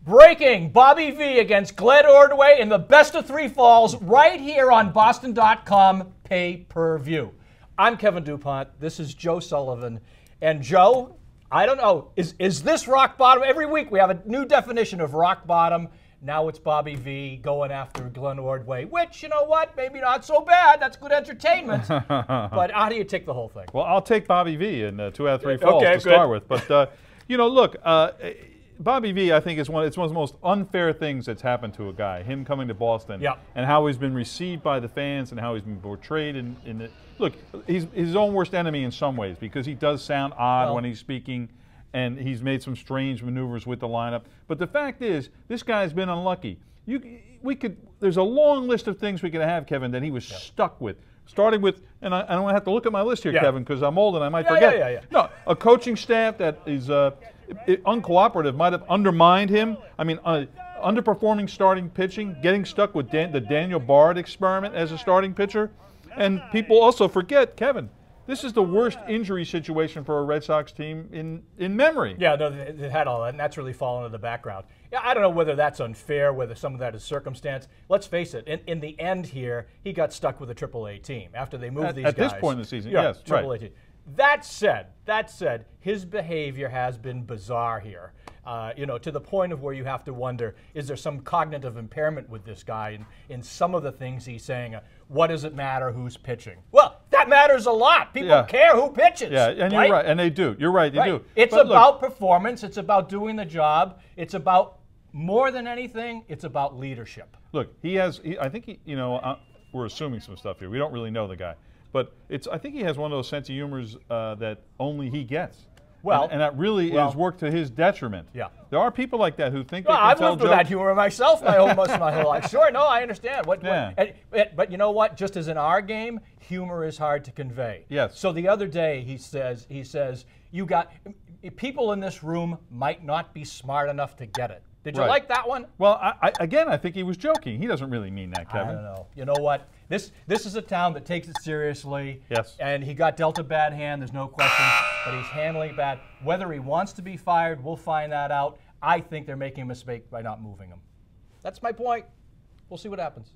Breaking Bobby V against Glenn Ordway in the best of three falls right here on Boston.com pay-per-view. I'm Kevin Dupont. This is Joe Sullivan. And Joe, I don't know, is this rock bottom? Every week we have a new definition of rock bottom. Now it's Bobby V going after Glenn Ordway, which, you know what, maybe not so bad. That's good entertainment. But how do you take the whole thing? Well, I'll take Bobby V in 2 out of 3 falls to start with. But, you know, look, Bobby V, I think, it's one of the most unfair things that's happened to a guy, him coming to Boston, and how he's been received by the fans and how he's been portrayed in the – look, he's his own worst enemy in some ways because he does sound odd when he's speaking, and he's made some strange maneuvers with the lineup. But the fact is, this guy's been unlucky. There's a long list of things we could have, Kevin, that he was stuck with. Starting with, and I don't have to look at my list here, Kevin, because I'm old and I might forget. No, a coaching staff that is uncooperative might have undermined him. I mean, underperforming starting pitching, getting stuck with the Daniel Bard experiment as a starting pitcher. And people also forget, Kevin, this is the worst injury situation for a Red Sox team in memory. Yeah, no, they had all that, and that's really fallen into the background. Yeah, I don't know whether that's unfair, whether some of that is circumstance. Let's face it, in the end here, he got stuck with a AAA team after they moved these guys. At this point in the season, yes, AAA team. That said, his behavior has been bizarre here. You know, to the point of where you have to wonder, is there some cognitive impairment with this guy in some of the things he's saying? What does it matter who's pitching? Well, that matters a lot. People care who pitches. Yeah, and you're right, and they do. You're right, they do. It's about performance. It's about doing the job. It's about, more than anything, it's about leadership. Look, I think you know, we're assuming some stuff here. We don't really know the guy. But I think he has one of those sense of humors that only he gets. Well, and that really is worked to his detriment. Yeah, there are people like that who think. Well, I've lived with that humor myself most of my whole life. Sure, no, I understand. But you know what? Just as in our game, humor is hard to convey. Yes. So the other day he says, you got people in this room might not be smart enough to get it. Did you like that one? Well, I think he was joking. He doesn't really mean that, Kevin. I don't know. You know what? This is a town that takes it seriously. Yes. And he got dealt a bad hand, there's no question, but he's handling it bad. Whether he wants to be fired, we'll find that out. I think they're making a mistake by not moving him. That's my point. We'll see what happens.